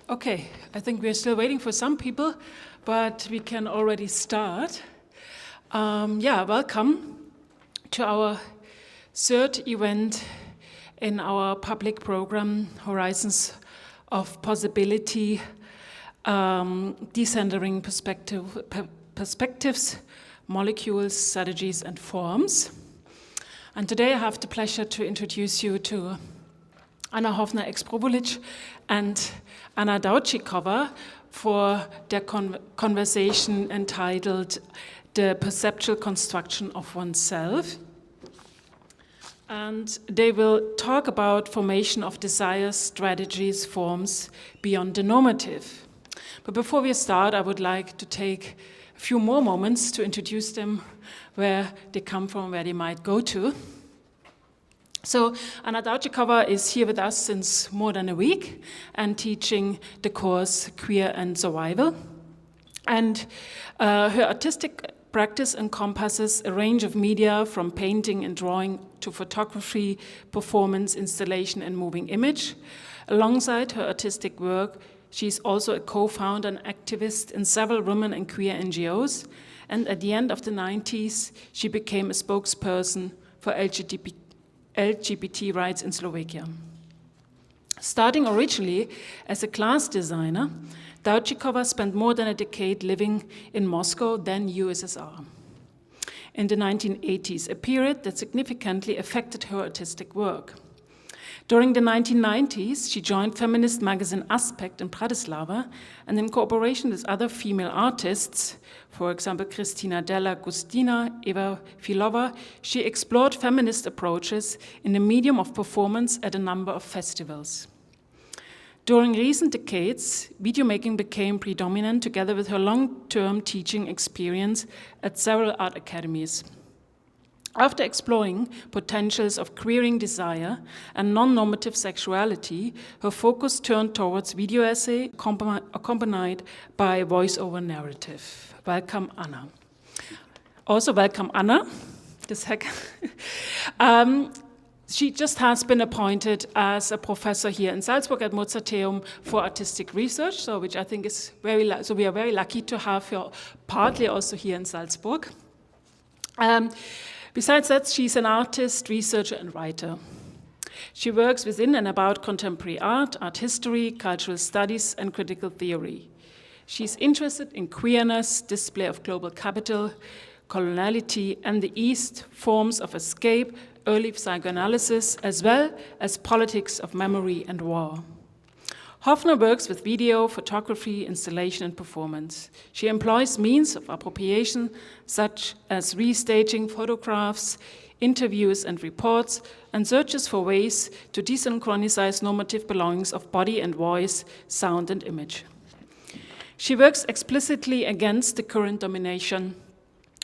Okay, I think we're still waiting for some people, but we can already start. Welcome to our third event in our public program, Horizons of Possibility, Decentering Perspectives, Molecules, Strategies, and Forms. And today I have the pleasure to introduce you to Anna Hoffner, ex-Prvulovic, and Anna Daučíková for their conversation entitled The Perceptual Construction of Oneself. And they will talk about formation of desires, strategies, forms beyond the normative. But before we start, I would like to take a few more moments to introduce them, where they come from, where they might go to. So Anna Daučíková is here with us since more than a week and teaching the course Queer and Survival. And her artistic practice encompasses a range of media from painting and drawing to photography, performance, installation, and moving image. Alongside her artistic work, she's also a co-founder and activist in several women and queer NGOs. And at the end of the 90s, she became a spokesperson for LGBT rights in Slovakia. Starting originally as a glass designer, Daučíková spent more than a decade living in Moscow, then USSR. In the 1980s, a period that significantly affected her artistic work. During the 1990s, she joined feminist magazine Aspect in Bratislava, and in cooperation with other female artists, for example, Kristina Della Gustina, Eva Filova, she explored feminist approaches in the medium of performance at a number of festivals. During recent decades, videomaking became predominant together with her long-term teaching experience at several art academies. After exploring potentials of queering desire and non-normative sexuality, her focus turned towards video essay accompanied by voice-over narrative. Welcome, Anna. Also, welcome, Anna. She just has been appointed as a professor here in Salzburg at Mozarteum for artistic research, so which I think is so we are very lucky to have her partly also here in Salzburg. Besides that, she's an artist, researcher, and writer. She works within and about contemporary art, art history, cultural studies, and critical theory. She's interested in queerness, display of global capital, coloniality, and the East, forms of escape, early psychoanalysis, as well as politics of memory and war. Hoffner works with video, photography, installation, and performance. She employs means of appropriation such as restaging photographs, interviews, and reports, and searches for ways to desynchronize normative belongings of body and voice, sound, and image. She works explicitly against the current domination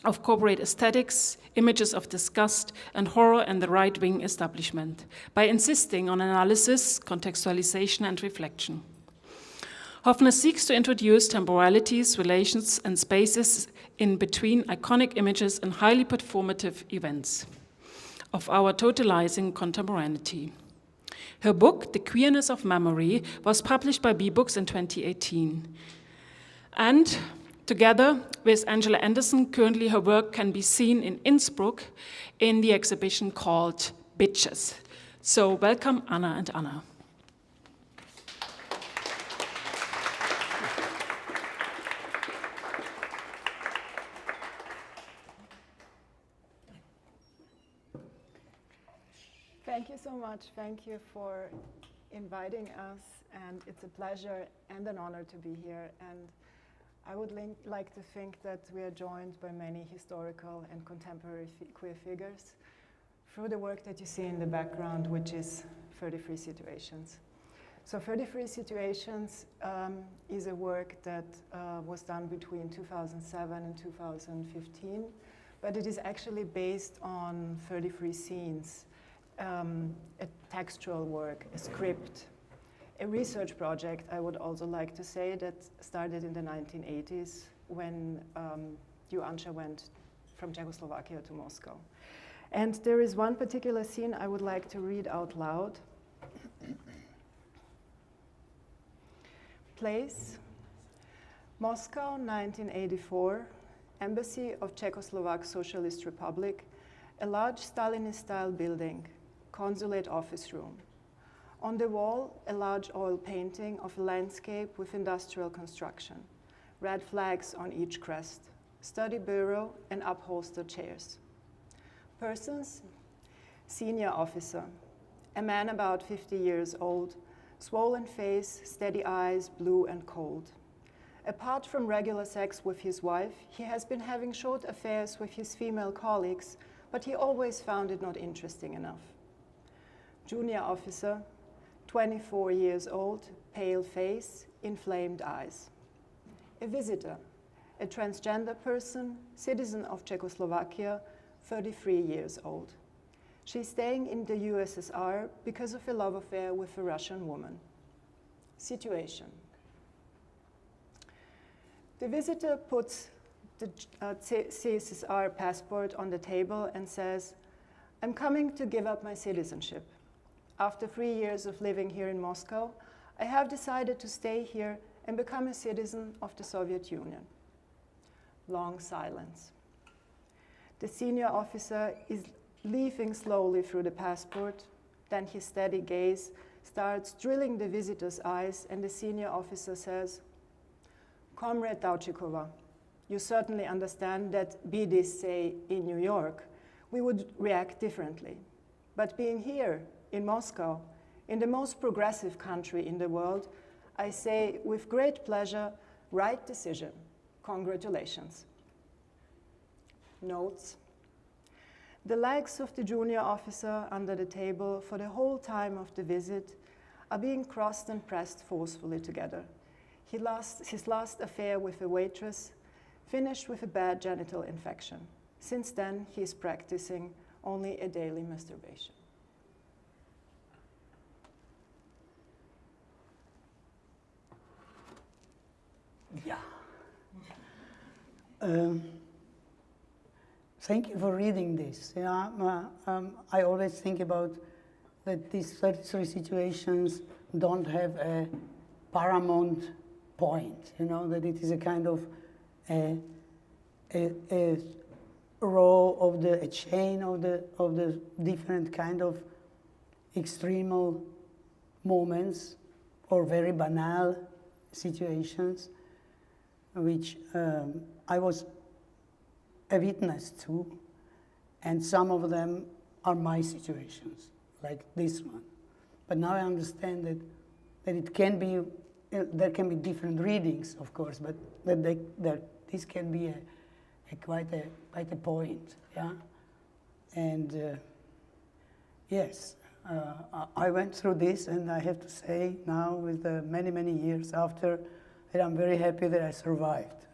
of corporate aesthetics, images of disgust and horror, and the right-wing establishment, by insisting on analysis, contextualization, and reflection. Hoffner seeks to introduce temporalities, relations, and spaces in between iconic images and highly performative events of our totalizing contemporaneity. Her book, The Queerness of Memory, was published by B-Books in 2018. And together with Angela Anderson, currently her work can be seen in Innsbruck in the exhibition called Bitches. So welcome, Anna and Anna. Thank you so much. Thank you for inviting us, and it's a pleasure and an honor to be here. And I would like to think that we are joined by many historical and contemporary queer figures through the work that you see in the background, which is 33 Situations. So 33 Situations is a work that was done between 2007 and 2015, but it is actually based on 33 scenes, a textual work, a script, a research project, I would also like to say, that started in the 1980s when Anša went from Czechoslovakia to Moscow. And there is one particular scene I would like to read out loud. Place, Moscow, 1984, Embassy of Czechoslovak Socialist Republic, a large Stalinist-style building, consulate office room. On the wall, a large oil painting of a landscape with industrial construction, red flags on each crest, study bureau and upholstered chairs. Persons, senior officer, a man about 50 years old, swollen face, steady eyes, blue and cold. Apart from regular sex with his wife, he has been having short affairs with his female colleagues, but he always found it not interesting enough. Junior officer, 24 years old, pale face, inflamed eyes. A visitor, a transgender person, citizen of Czechoslovakia, 33 years old. She's staying in the USSR because of a love affair with a Russian woman. Situation. The visitor puts the CSSR passport on the table and says, "I'm coming to give up my citizenship. After 3 years of living here in Moscow, I have decided to stay here and become a citizen of the Soviet Union." Long silence. The senior officer is leafing slowly through the passport, then his steady gaze starts drilling the visitor's eyes, and the senior officer says, "Comrade Daučikova, you certainly understand that, be this, say, in New York, we would react differently. But being here, in Moscow, in the most progressive country in the world, I say with great pleasure, right decision. Congratulations." Notes. The legs of the junior officer under the table for the whole time of the visit are being crossed and pressed forcefully together. His last affair with a waitress finished with a bad genital infection. Since then, he is practicing only a daily masturbation. Yeah. Thank you for reading this. Yeah, I always think about that these 33 situations don't have a paramount point, you know, that it is a kind of a row of a chain of the different kind of extremal moments or very banal situations which I was a witness to, and some of them are my situations, like this one. But now I understand that it can be, there can be different readings, of course, but that this can be quite a point, yeah. And yes, I went through this, and I have to say now, with many years after, that I'm very happy that I survived.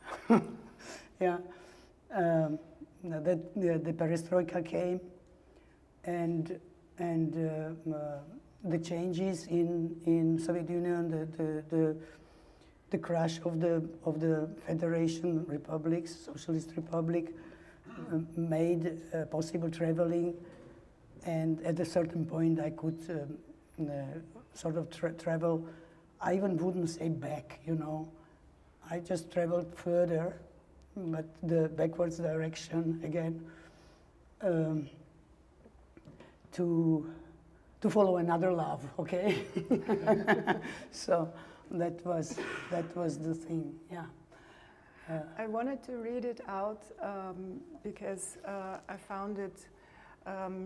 Yeah. That the perestroika came, and the changes in Soviet Union, the crash of the Federation republics, Socialist Republic, made possible traveling, and at a certain point I could sort of travel. I even wouldn't say back, you know. I just traveled further, but the backwards direction again, to follow another love, okay? So that was the thing, yeah. I wanted to read it out because I found it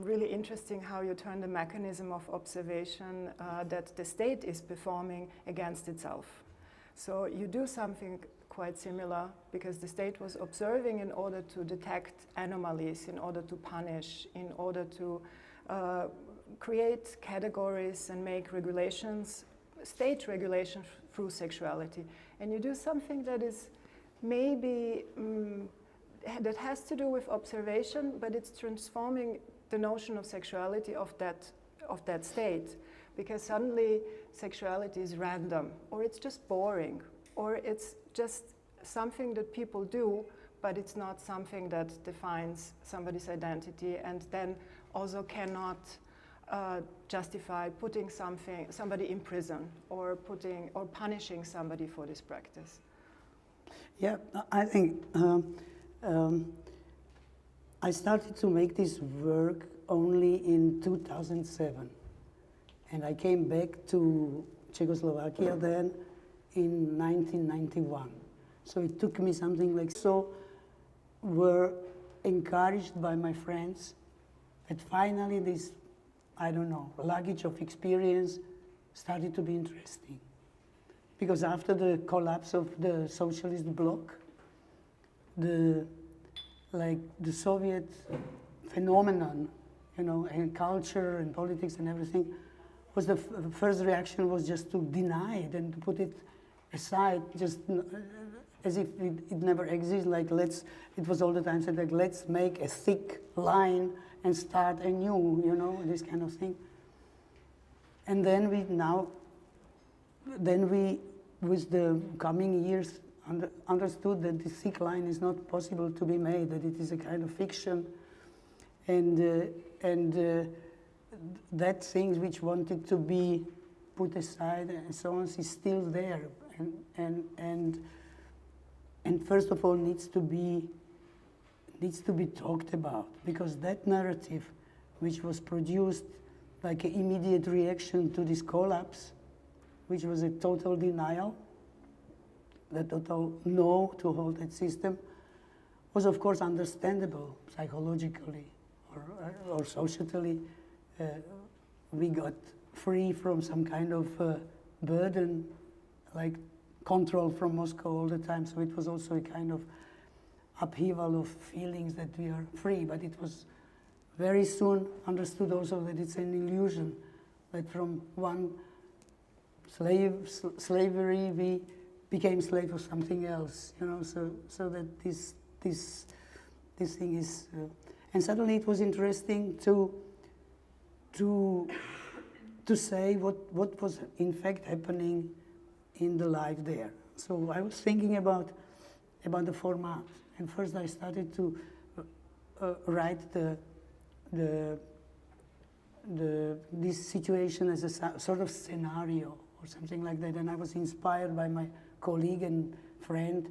really interesting how you turn the mechanism of observation that the state is performing against itself. So you do something quite similar, because the state was observing in order to detect anomalies, in order to punish, in order to create categories and make regulations, state regulations through sexuality. And you do something that is maybe, that has to do with observation, but it's transforming the notion of sexuality of that state. Because suddenly sexuality is random, or it's just boring, or it's just something that people do, but it's not something that defines somebody's identity, and then also cannot justify putting somebody in prison or punishing somebody for this practice? Yeah, I think I started to make this work only in 2007, and I came back to Czechoslovakia then in 1991. So it took me something like so. Were encouraged by my friends that finally this, I don't know, luggage of experience started to be interesting. Because after the collapse of the socialist bloc, the Soviet phenomenon, you know, and culture and politics and everything, was the first reaction was just to deny it and to put it aside, just as if it never exists. Like it was all the time said like, let's make a thick line and start anew, you know, this kind of thing. And then we, with the coming years, understood that the thick line is not possible to be made, that it is a kind of fiction, and that things which wanted to be put aside and so on is still there, and first of all needs to be talked about, because that narrative, which was produced like an immediate reaction to this collapse, which was a total denial, the total no to hold that system, was of course understandable psychologically or socially. We got free from some kind of burden, like control from Moscow all the time. So it was also a kind of upheaval of feelings that we are free. But it was very soon understood also that it's an illusion, that from one slavery we became slave of something else, you know. So that this thing is, and suddenly it was interesting to say what was in fact happening in the life there. So I was thinking about the format, and first I started to write this situation as a sort of scenario or something like that. And I was inspired by my colleague and friend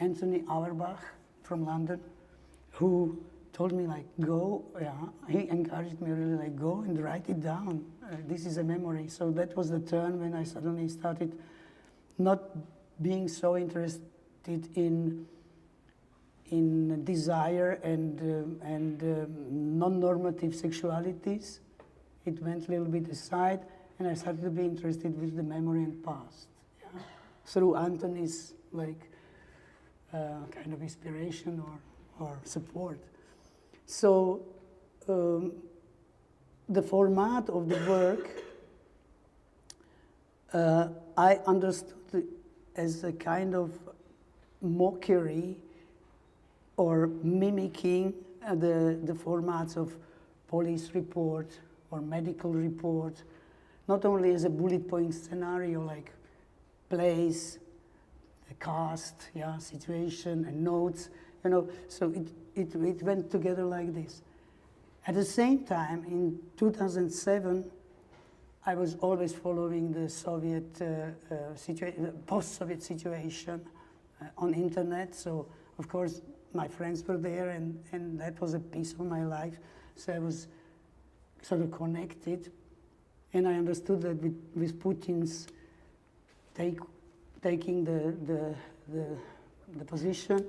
Anthony Auerbach from London, who told me like, go, he encouraged me really like, go and write it down. This is a memory. So that was the turn when I suddenly started not being so interested in desire and non-normative sexualities. It went a little bit aside, and I started to be interested with the memory and past, through Anthony's like kind of inspiration or support. So the format of the work I understood it as a kind of mockery or mimicking the formats of police report or medical report, not only as a bullet point scenario like place, a cast, situation, and notes, you know. So it went together like this. At the same time, in 2007, I was always following the Soviet post-Soviet situation on internet. So of course my friends were there, and that was a piece of my life. So I was sort of connected, and I understood that with Putin's taking the position,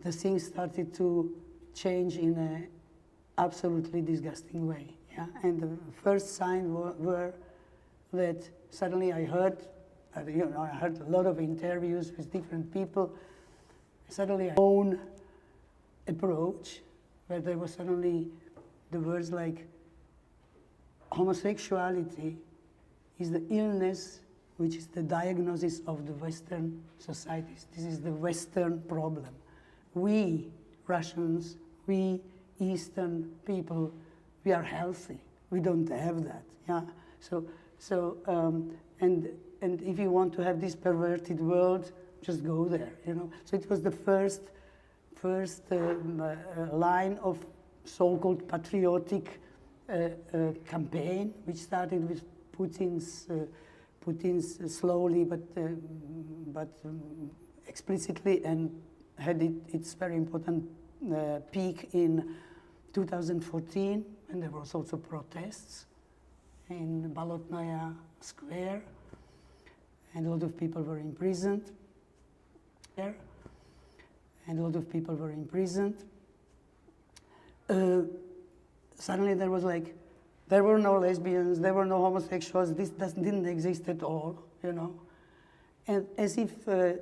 the things started to change in an absolutely disgusting way. And the first sign were that suddenly I heard, I heard a lot of interviews with different people. Suddenly, my own approach, where there was suddenly the words like, homosexuality is the illness which is the diagnosis of the Western societies. This is the Western problem. We Russians, we Eastern people, we are healthy. We don't have that. And if you want to have this perverted world, just go there. So it was the first line of so-called patriotic campaign, which started with Putin's slowly but explicitly, and had its very important peak in 2014, and there was also protests in Bolotnaya Square, and a lot of people were imprisoned there, and a lot of people were imprisoned. Suddenly there was like, there were no lesbians, there were no homosexuals, this didn't exist at all, you know. And as if the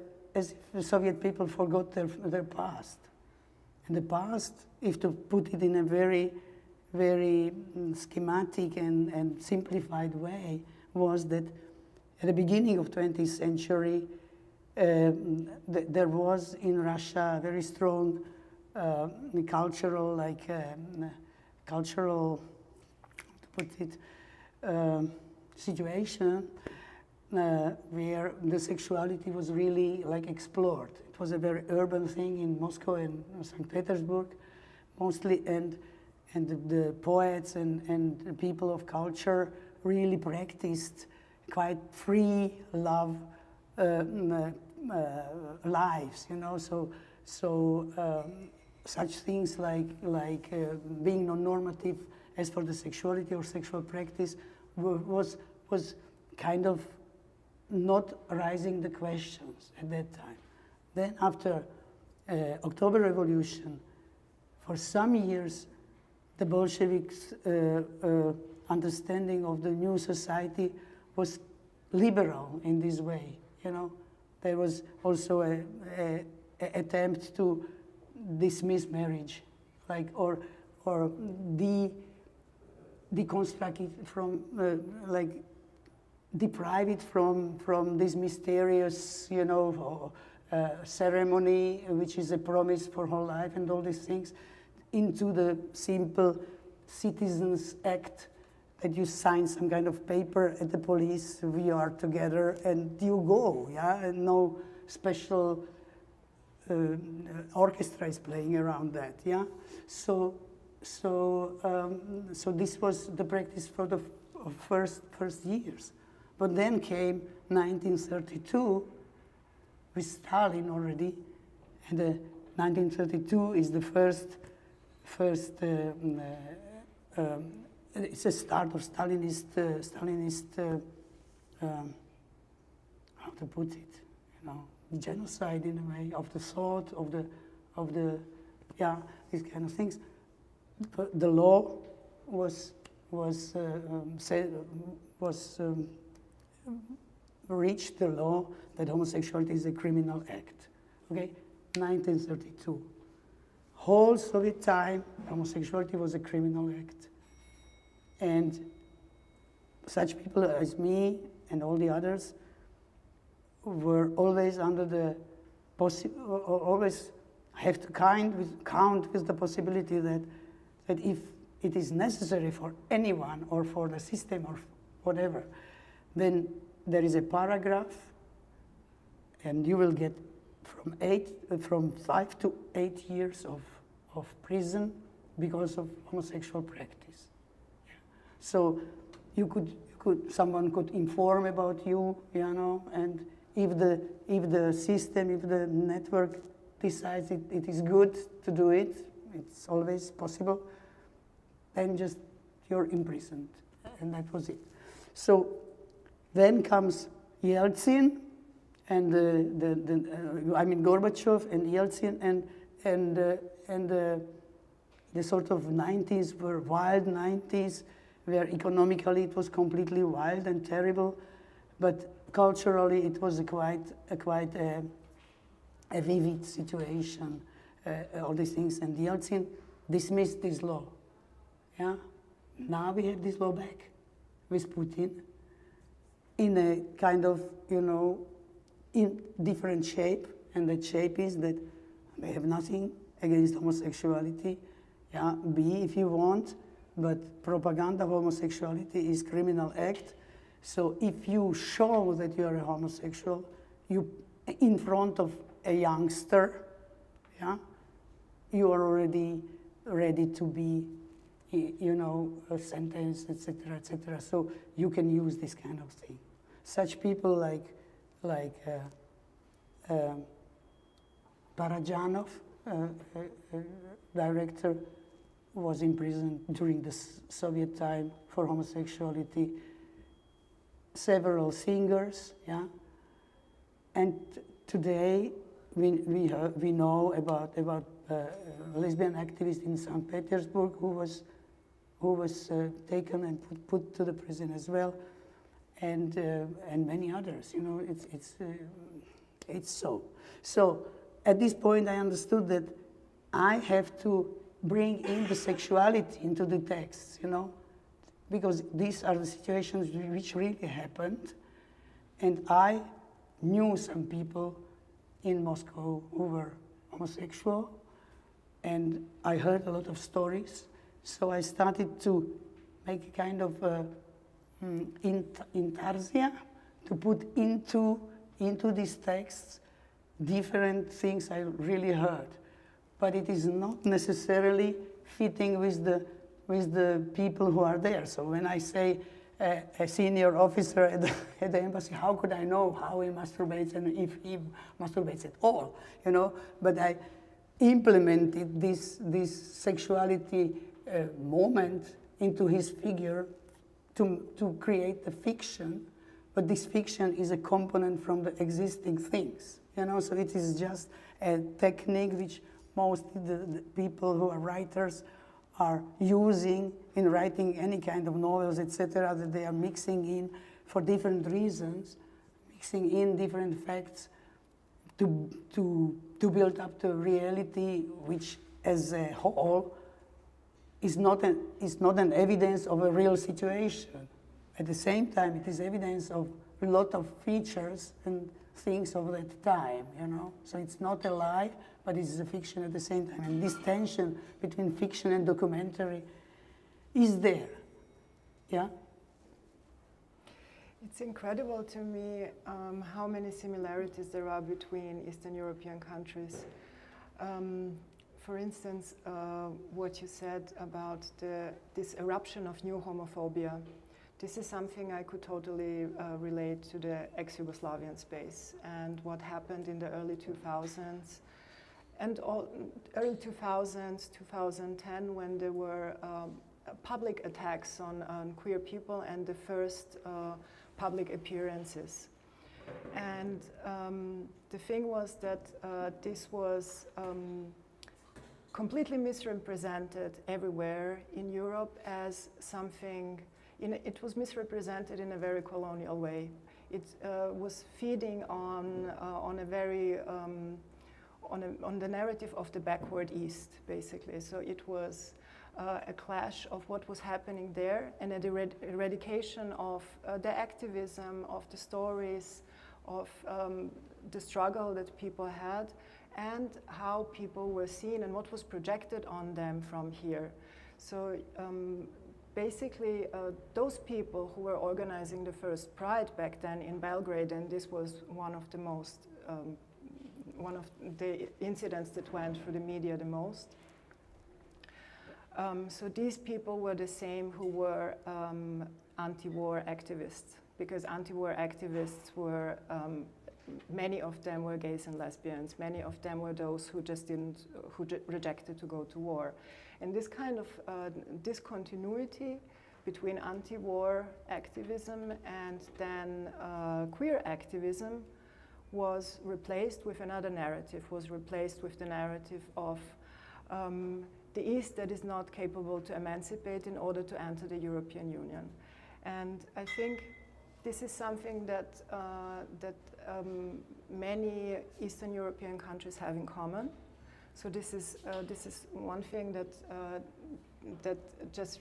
Soviet people forgot their past. And the past, if to put it in a very, very schematic and simplified way, was that at the beginning of 20th century, there was in Russia a very strong cultural, situation where the sexuality was really like explored. It was a very urban thing in Moscow and St. Petersburg mostly, and the poets and the people of culture really practiced quite free love lives, you know. So such things like being non-normative as for the sexuality or sexual practice was kind of not raising the questions at that time. Then after October Revolution, for some years, the Bolsheviks' understanding of the new society was liberal in this way, you know. There was also a attempt to dismiss marriage, like or deconstruct it from like deprive it from this mysterious, you know, ceremony which is a promise for whole life and all these things, into the simple citizens act that you sign some kind of paper at the police, we are together, and you go, yeah, and no special orchestra is playing around that, yeah. So this was the practice for the first years, but then came 1932 with Stalin already, and 1932 is the first. It's a start of Stalinist how to put it, you know, genocide in a way of the thought of the yeah, these kind of things. The law was reached the law that homosexuality is a criminal act. Okay, 1932. Whole Soviet time, homosexuality was a criminal act. And such people as me and all the others were always under the always have to count with the possibility that if it is necessary for anyone or for the system or whatever, then there is a paragraph, and you will get from 5 to 8 years of prison because of homosexual practice. So someone could inform about you, you know, and if the system, if the network decides it is good to do it, it's always possible, then just you're imprisoned, and that was it. So then comes Yeltsin, and Gorbachev and Yeltsin, and the sort of 90s were wild 90s, where economically it was completely wild and terrible, but culturally it was quite a vivid situation, all these things. And Yeltsin dismissed this law. Yeah, now we have this law back with Putin in a kind of, you know, in different shape, and that shape is that they have nothing against homosexuality. Yeah, be if you want, but propaganda of homosexuality is criminal act. So if you show that you are a homosexual, you in front of a youngster, yeah, you are already ready to be you know, a sentence, etc., etc. So you can use this kind of thing. Such people like Parajanov, director, was imprisoned during the Soviet time for homosexuality. Several singers, yeah. And today we know about a lesbian activist in St. Petersburg who was taken and put to the prison as well, and many others. You know, it's so. So at this point, I understood that I have to bring in the sexuality into the text. You know, because these are the situations which really happened, and I knew some people in Moscow who were homosexual, and I heard a lot of stories. So I started to make a kind of intarsia, to put into these texts different things I really heard. But it is not necessarily fitting with the people who are there. So when I say a senior officer at the embassy, how could I know how he masturbates and if he masturbates at all, you know? But I implemented this sexuality moment into his figure to create the fiction, but this fiction is a component from the existing things, you know? So it is just a technique which mostly the people who are writers are using in writing any kind of novels, etc., that they are mixing in for different reasons, mixing in different facts to build up the reality, which as a whole is not an evidence of a real situation. At the same time, it is evidence of a lot of features and things of that time, you know? So it's not a lie, but it's a fiction at the same time. And this tension between fiction and documentary is there, yeah? It's incredible to me how many similarities there are between Eastern European countries. For instance, what you said about this eruption of new homophobia. This is something I could totally relate to the ex-Yugoslavian space and what happened in the early 2000s. And early 2000s, 2010, when there were public attacks on queer people and the first public appearances. And the thing was that this was completely misrepresented everywhere in Europe as something, it was misrepresented in a very colonial way. It was feeding on a very on the narrative of the backward East, basically. So it was a clash of what was happening there and an eradication of the activism, of the stories, of the struggle that people had, and how people were seen and what was projected on them from here. So basically, those people who were organizing the first Pride back then in Belgrade, and this was one of the most one of the incidents that went through the media the most. So these people were the same who were anti-war activists, because anti-war activists were, many of them were gays and lesbians, many of them were those who just rejected to go to war. And this kind of discontinuity between anti-war activism and then queer activism was replaced with another narrative, was replaced with the narrative of the East that is not capable to emancipate in order to enter the European Union. And I think this is something that, many Eastern European countries have in common. So this is one thing that just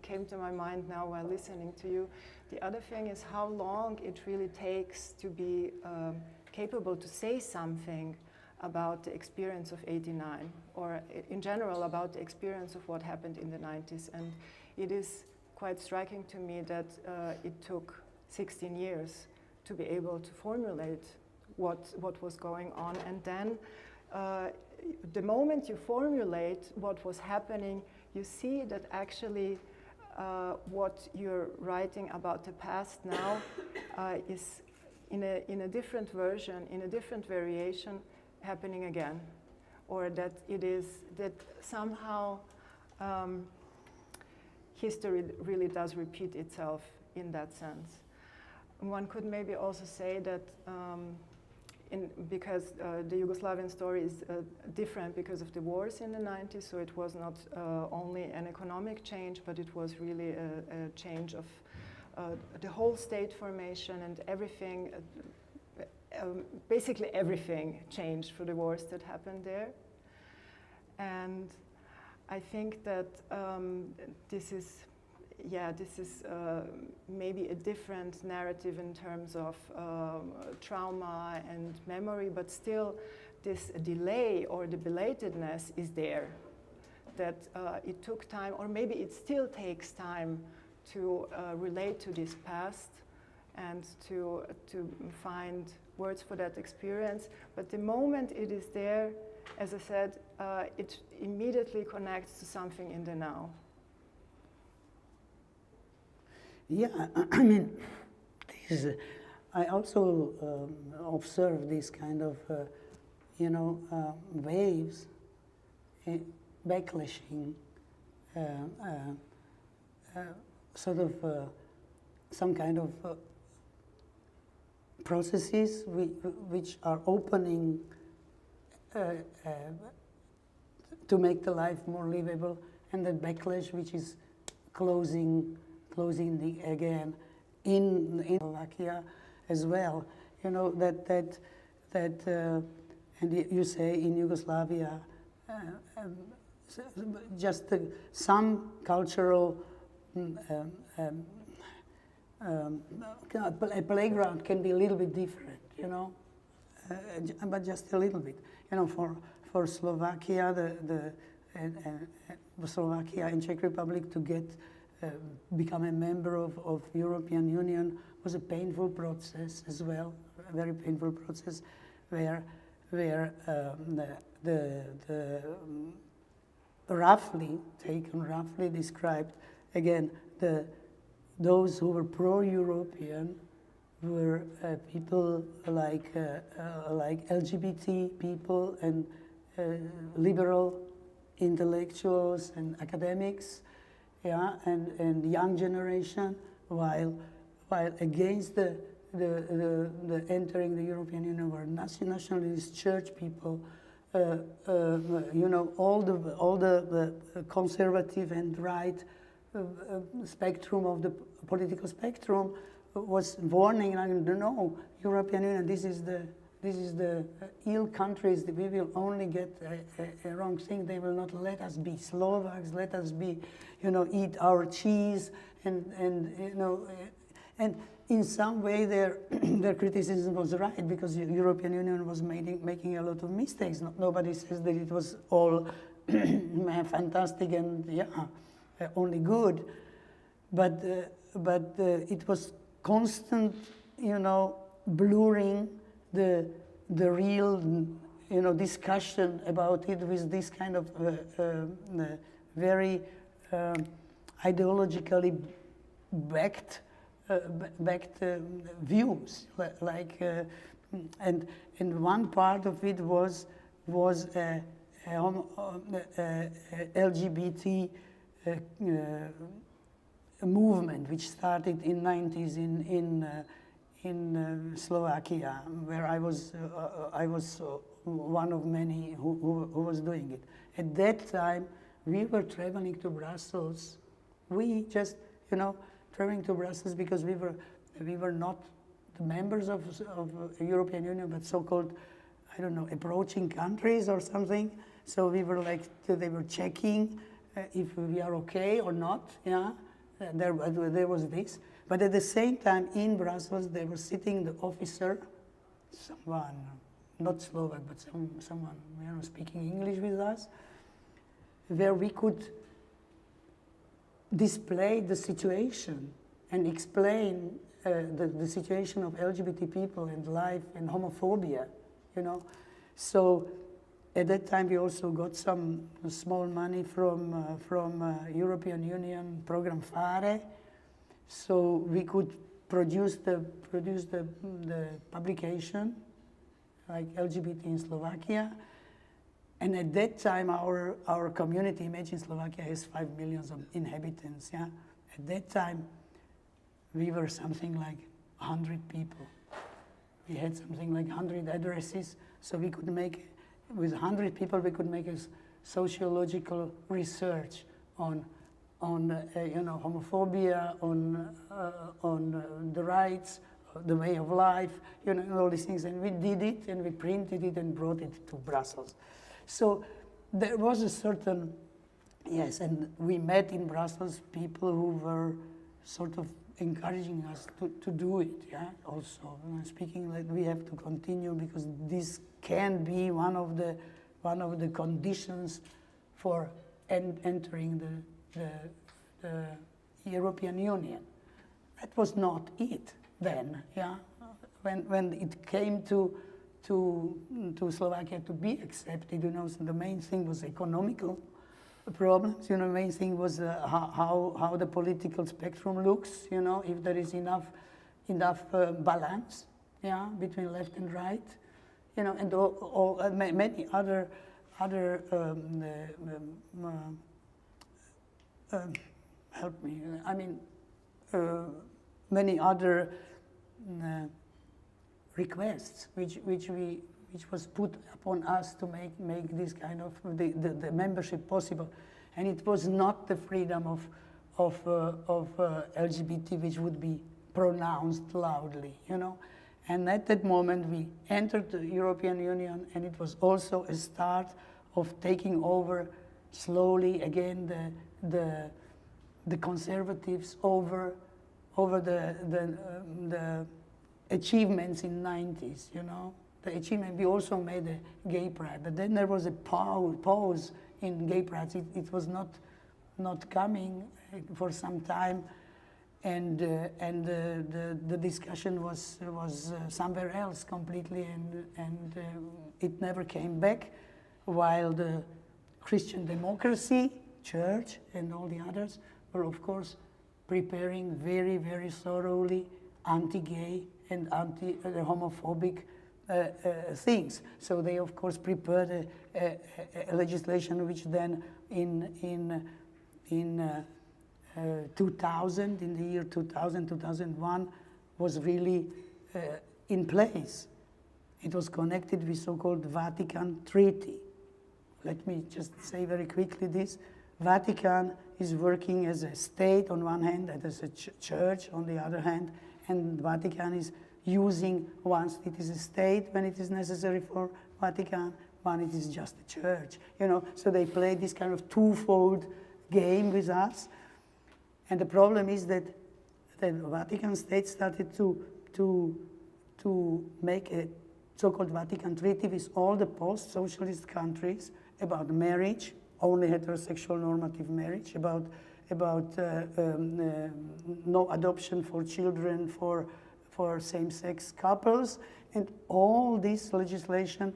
came to my mind now while listening to you. The other thing is how long it really takes to be capable to say something about the experience of '89, or in general about the experience of what happened in the 90s. And it is quite striking to me that it took 16 years to be able to formulate what was going on. And then the moment you formulate what was happening, you see that actually what you're writing about the past now is in a different version, in a different variation, happening again, or that it is that somehow history really does repeat itself in that sense. One could maybe also say that because the Yugoslavian story is different because of the wars in the 90s, so it was not only an economic change, but it was really a change of the whole state formation, and everything, basically everything changed for the wars that happened there. And I think that this is maybe a different narrative in terms of trauma and memory, but still this delay or the belatedness is there, that it took time, or maybe it still takes time to relate to this past and to find words for that experience. But the moment it is there, as I said, it immediately connects to something in the now. Yeah, I mean, I also observe this kind of, waves, backlashing, sort of some kind of processes which are opening to make the life more livable, and that backlash which is closing again in Slovakia as well. You know that and you say in Yugoslavia, just some cultural a playground can be a little bit different, you know, but just a little bit. You know, for Slovakia, Slovakia and Czech Republic to get become a member of European Union was a painful process as well, a very painful process, where the roughly described, again, those who were pro-European were people like LGBT people and liberal intellectuals and academics, yeah, and young generation, while against the entering the European Union were nationalist church people, you know, all the conservative and right spectrum of the political spectrum was warning, no, European Union, this is the ill countries, we will only get a wrong thing, they will not let us be Slovaks, let us be, you know, eat our cheese, and you know, and in some way their criticism was right, because the European Union was making a lot of mistakes. Nobody says that it was all fantastic and only good, but it was constant, you know, blurring the real, you know, discussion about it with this kind of very ideologically backed views, like and one part of it was LGBT movement which started in 90s in Slovakia, where I was one of many who was doing it. At that time, we were traveling to Brussels. We just, you know, traveling to Brussels because we were not the members of the European Union, but so-called, I don't know, approaching countries or something. So we were like, they were checking if we are okay or not. Yeah, there was this. But at the same time, in Brussels, they were sitting the officer, someone, not Slovak, but someone, you know, speaking English with us, where we could display the situation and explain the situation of LGBT people and life and homophobia, you know. So at that time, we also got some small money from European Union program FARE, so we could produce the publication, like LGBT in Slovakia. And at that time, our community, imagine Slovakia has 5 million inhabitants. Yeah, at that time, we were something like 100 people. We had something like 100 addresses, so we could make, with 100 people, we could make a sociological research on homophobia, on the rights, the way of life, all these things. And we did it, and we printed it and brought it to Brussels. So there was a certain, yes, and we met in Brussels people who were sort of encouraging us to do it, yeah, also. Speaking like we have to continue because this can be one of the conditions for entering the European Union. That was not it then, yeah. When it came to Slovakia to be accepted, so the main thing was economical problems. The main thing was how the political spectrum looks. If there is enough balance, yeah, between left and right. And many other help me. I mean, many other requests which was put upon us to make this kind of the membership possible, and it was not the freedom of LGBT which would be pronounced loudly, And at that moment we entered the European Union, and it was also a start of taking over slowly again the conservatives over the achievements in 90s, The achievement, we also made a gay pride, but then there was a pause in gay pride. It was not coming for some time, and the discussion was somewhere else completely, and it never came back, while the Christian democracy, church, and all the others were, of course, preparing very, very thoroughly anti-gay and anti-homophobic things. So they, of course, prepared a legislation which then in 2000, in the year 2000, 2001, was really in place. It was connected with so-called Vatican Treaty. Let me just say very quickly this. Vatican is working as a state on one hand, and as a church on the other hand, and Vatican is using, once it is a state when it is necessary for Vatican, when it is just a church. So they play this kind of twofold game with us. And the problem is that the Vatican state started to make a so-called Vatican Treaty with all the post-socialist countries about marriage, only heterosexual normative marriage, about no adoption for children for same-sex couples, and all this legislation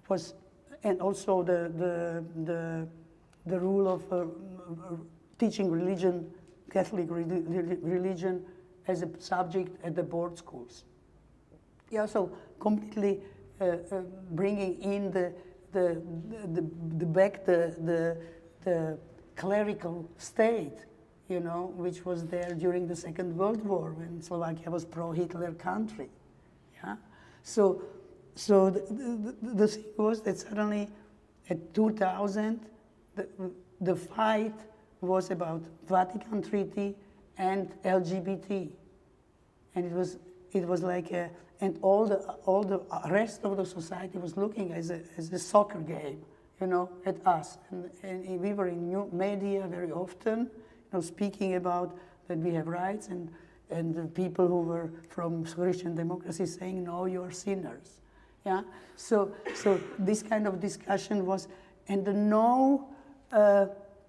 was, and also the rule of teaching religion, Catholic religion, as a subject at the board schools. Yeah, so completely bringing in the clerical state, which was there during the Second World War when Slovakia was pro-Hitler country. Yeah, so the thing was that suddenly at 2000 the fight was about Vatican Treaty and LGBT, and it was like and all the rest of the society was looking as a soccer game, at us, and we were in new media very often, speaking about that we have rights, and the people who were from Christian democracy saying, no, you're sinners. Yeah, so this kind of discussion was, and no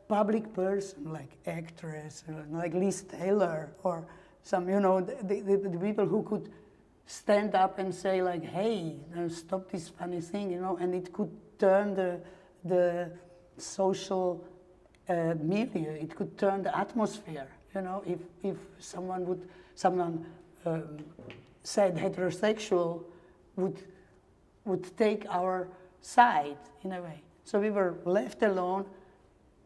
public person like actress, like Liz Taylor, or some, the people who could stand up and say like, hey, stop this funny thing, and it could turn the social milieu. It could turn the atmosphere. You know, if someone said heterosexual would take our side in a way. So we were left alone,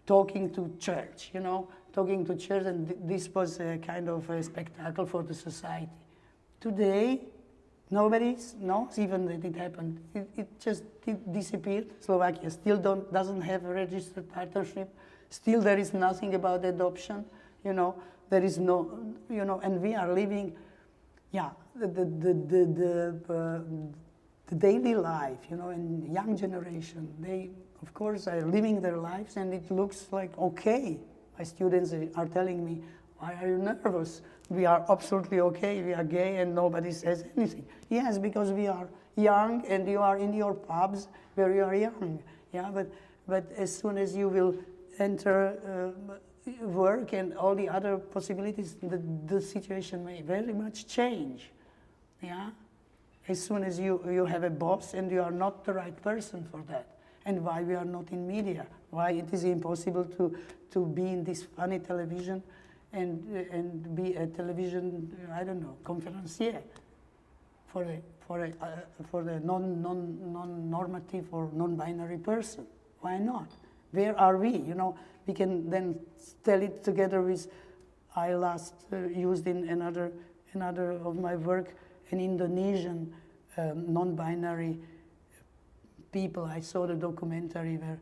talking to church. You know, talking to church, and this was a kind of a spectacle for the society. Today, nobody knows even that it happened. It just disappeared. Slovakia still doesn't have a registered partnership. Still, there is nothing about adoption. You know, there is no, you know, and we are living, yeah, the daily life, you know, and young generation, they, of course, are living their lives, and it looks like okay. My students are telling me, why are you nervous? We are absolutely okay, we are gay, and nobody says anything. Yes, because we are young, and you are in your pubs where you are young. Yeah, but as soon as you will enter work and all the other possibilities, the situation may very much change. Yeah, as soon as you have a boss and you are not the right person for that. And why we are not in media? Why it is impossible to be in this funny television and be a television, I don't know, conferencier for the non-normative or non-binary person? Why not? Where are we? You know, we can then tell it together with. I last used in another of my work an Indonesian non-binary people. I saw the documentary where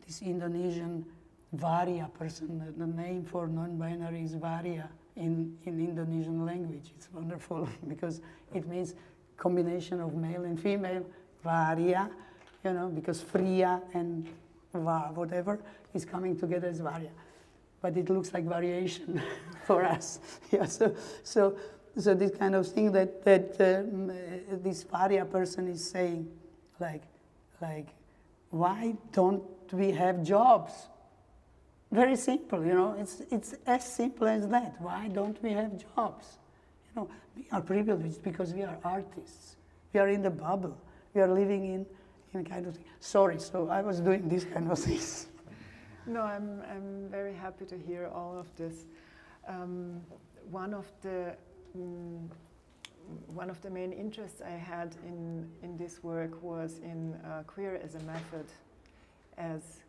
this Indonesian Varia person, the name for non-binary is Varia in Indonesian language. It's wonderful because it means combination of male and female, Varia, you know, because Fria and whatever is coming together as Varia. But it looks like variation for us. Yeah, so this kind of thing that this Varia person is saying, like, why don't we have jobs? Very simple, you know, it's as simple as that. Why don't we have jobs? You know, we are privileged because we are artists. We are in the bubble. We are living in kind of thing. Sorry, so I was doing this kind of things. No, I'm very happy to hear all of this. One of the main interests I had in this work was in queer as a method, as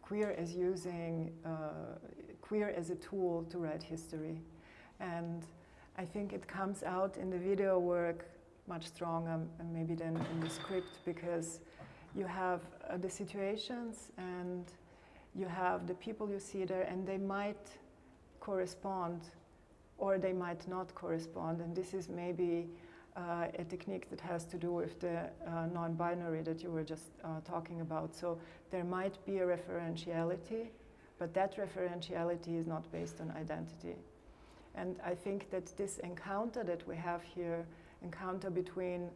queer as using queer as a tool to write history. And I think it comes out in the video work much stronger maybe than in the script, because you have the situations and you have the people you see there, and they might correspond or they might not correspond. And this is maybe a technique that has to do with the non-binary that you were just talking about. So there might be a referentiality, but that referentiality is not based on identity. And I think that this encounter that we have here, encounter between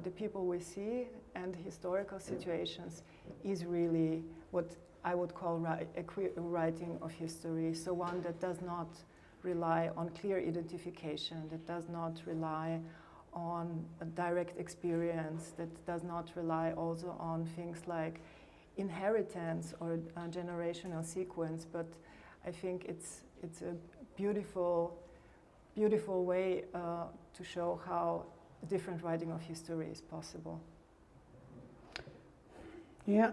the people we see and historical situations, is really what I would call a queer writing of history. So one that does not rely on clear identification, that does not rely on a direct experience, that does not rely also on things like inheritance or generational sequence. But I think it's a beautiful way to show how a different writing of history is possible. Yeah.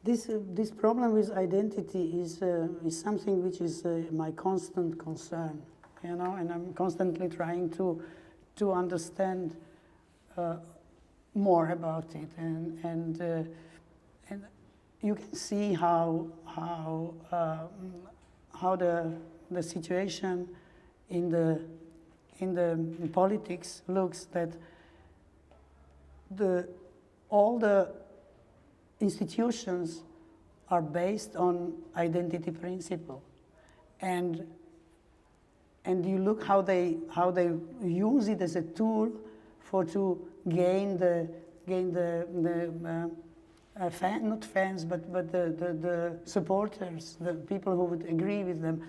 This problem with identity is something which is my constant concern, you know, and I'm constantly trying to understand more about it, and you can see how the situation in the politics looks, that all the institutions are based on identity principle, and you look how they use it as a tool to gain the not fans, but the supporters, the people who would agree with them.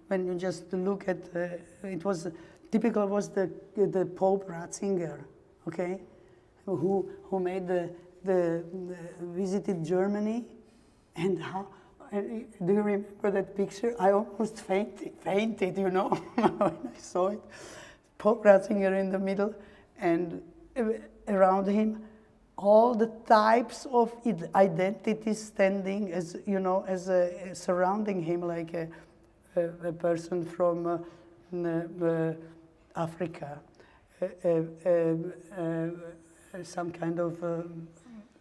When you just look at it was typical was the Pope Ratzinger, okay, who made the visited Germany, and how. Do you remember that picture? I almost fainted, you know, when I saw it. Pope Ratzinger in the middle, and around him, all the types of identities standing as, you know, surrounding him, like a person from Africa, some kind of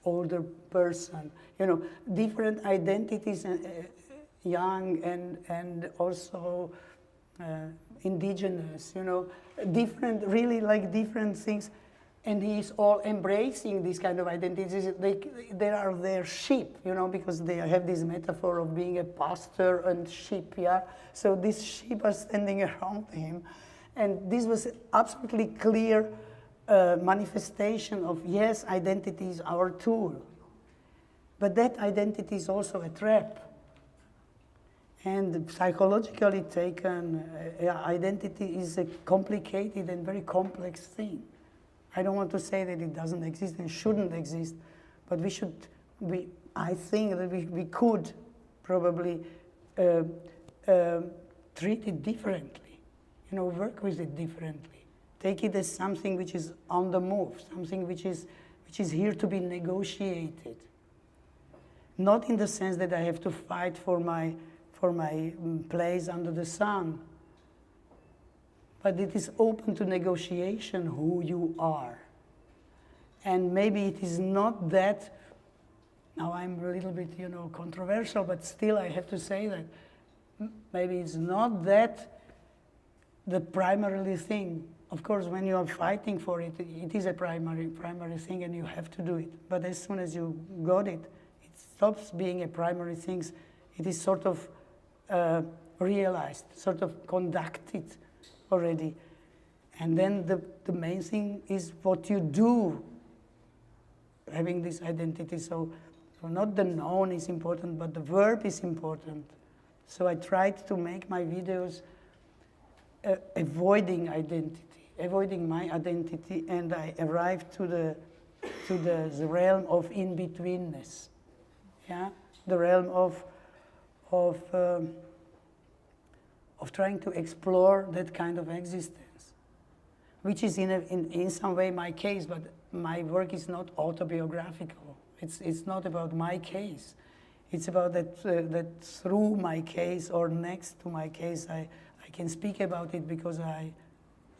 older person, you know, different identities, young and also indigenous, you know, different, really like different things. And he's all embracing these kind of identities. They are their sheep, you know, because they have this metaphor of being a pastor and sheep, yeah? So these sheep are standing around him. And this was absolutely clear manifestation of, yes, identity is our tool. But that identity is also a trap. And psychologically taken, identity is a complicated and very complex thing. I don't want to say that it doesn't exist and shouldn't exist, but I think that we could probably treat it differently, you know, work with it differently. Take it as something which is on the move, something which is here to be negotiated. Not in the sense that I have to fight for my place under the sun, but it is open to negotiation who you are. And maybe it is not that, now I'm a little bit, you know, controversial, but still I have to say that maybe it's not that the primary thing. Of course, when you are fighting for it, it is a primary thing and you have to do it. But as soon as you got it, it stops being a primary thing. It is sort of realized, sort of conducted already. And then the main thing is what you do, having this identity. So not the noun is important, but the verb is important. So I tried to make my videos avoiding my identity, and I arrived to the realm of in-betweenness, yeah, the realm of trying to explore that kind of existence, which is in some way my case, but my work is not autobiographical. It's not about my case. It's about that through my case or next to my case, I can speak about it because I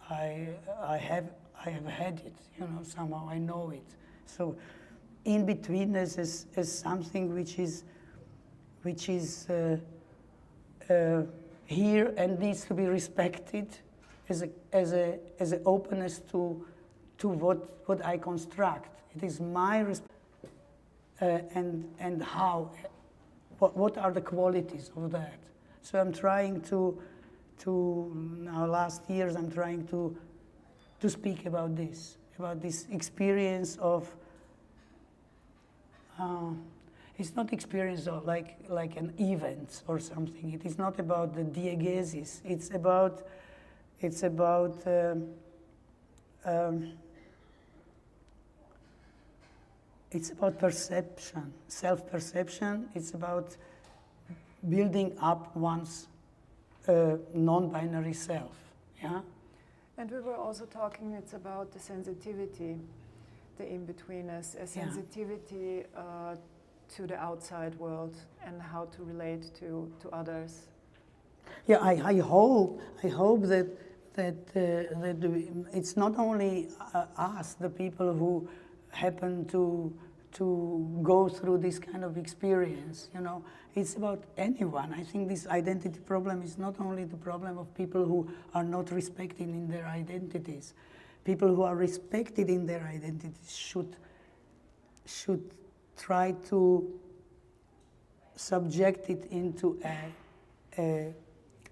have had it, you know, somehow I know it. So in-betweenness is something which is here and needs to be respected as a openness to what I construct. It is my and how, what are the qualities of that? So I'm trying to now last years I'm trying to speak about this experience of it's not experience of like an event or something. It is not about the diegesis. It's about perception, self-perception. It's about building up one's non-binary self. Yeah. And we were also talking. It's about the sensitivity, the in-betweenness, a sensitivity to the outside world and how to relate to others. Yeah, I hope that it's not only us, the people who happen to go through this kind of experience, you know. It's about anyone. I think this identity problem is not only the problem of people who are not respected in their identities. People who are respected in their identities should try to subject it into a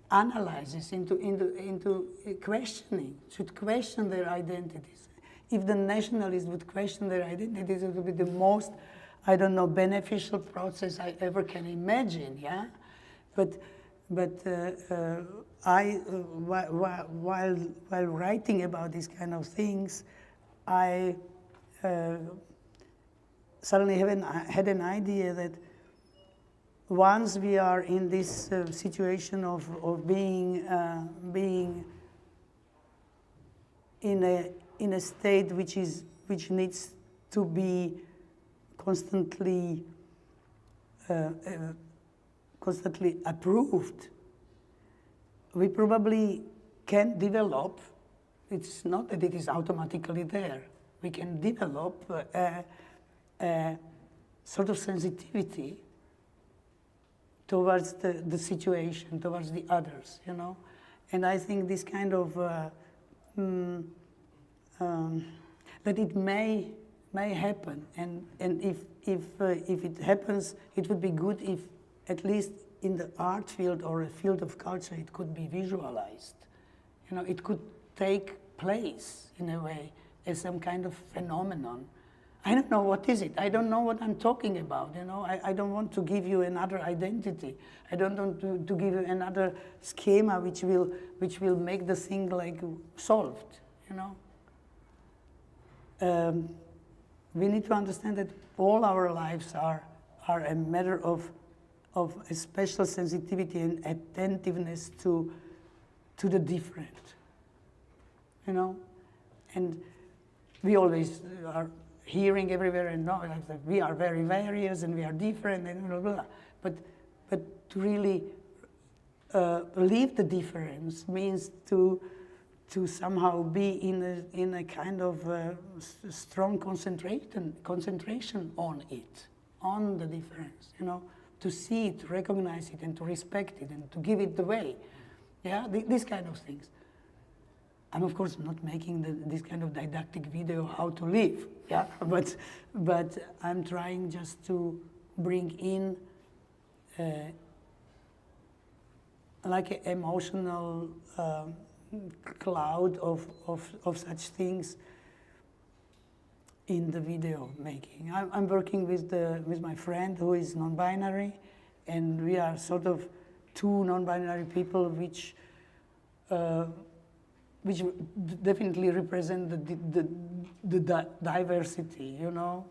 analysis, into questioning, should question their identities. If the nationalists would question their identities, it would be the most, I don't know, beneficial process I ever can imagine, yeah? But while writing about these kind of things, I suddenly had an idea that once we are in this situation of being in a state which needs to be constantly approved, we probably can develop. It's not that it is automatically there. We can develop a sort of sensitivity towards the situation, towards the others, you know. And I think this kind of that it may happen, and if it happens, it would be good if at least in the art field or a field of culture it could be visualized. You know, it could take place in a way as some kind of phenomenon. I don't know what is it. I don't know what I'm talking about. You know, I don't want to give you another identity. I don't want to give you another schema which will make the thing like solved. You know, we need to understand that all our lives are a matter of a special sensitivity and attentiveness to the different. You know, and we always are hearing everywhere and know that we are very various and we are different and blah, blah, blah. But to really live the difference means to somehow be in a kind of strong concentration on it, on the difference, you know, to see it, to recognize it, and to respect it, and to give it the way. Yeah, these kind of things. I'm of course not making this kind of didactic video how to live, yeah, but I'm trying just to bring in like an emotional cloud of such things in the video making. I'm working with my friend who is non-binary, and we are sort of two non-binary people which definitely represent the diversity, you know.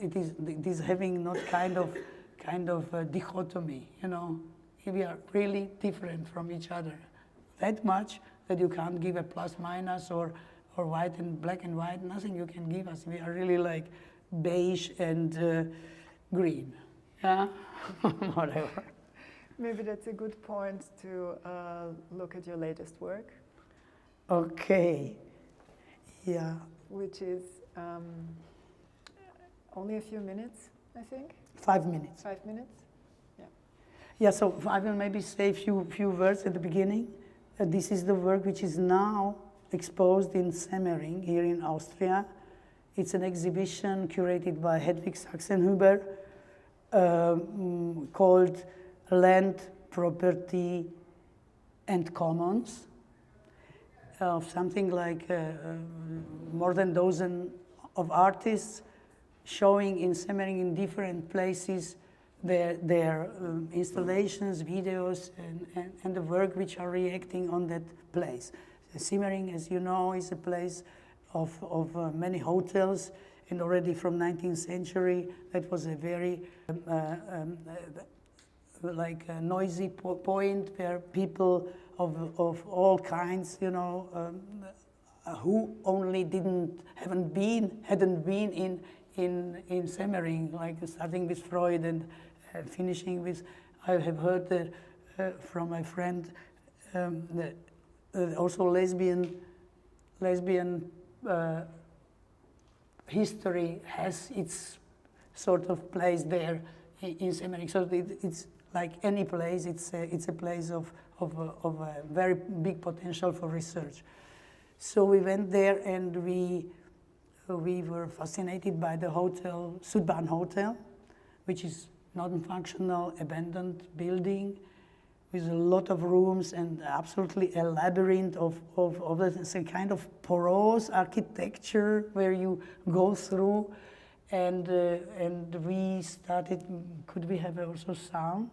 It is having not kind of a dichotomy, you know. We are really different from each other. That much that you can't give a plus minus or white and black and white, nothing you can give us. We are really like beige and green, yeah, whatever. Maybe that's a good point to look at your latest work. Okay, yeah. Which is only a few minutes, I think. 5 minutes. 5 minutes, yeah. Yeah, so I will maybe say a few words at the beginning. This is the work which is now exposed in Semmering here in Austria. It's an exhibition curated by Hedwig Sachsenhuber called Land, Property and Commons, of something like more than a dozen of artists showing in Semmering in different places their installations, videos, and the work which are reacting on that place. Semmering, as you know, is a place of many hotels, and already from 19th century that was a very like a noisy point where people of all kinds, you know, who only hadn't been in Semmering, like starting with Freud and finishing with, I have heard from my friend that also lesbian history has its sort of place there in Semmering. So it's like any place, it's a place of a very big potential for research. So we went there and we were fascinated by the hotel, Südbahn Hotel, which is non-functional, abandoned building with a lot of rooms and absolutely a labyrinth of this kind of porous architecture where you go through. And we started, could we have also sound?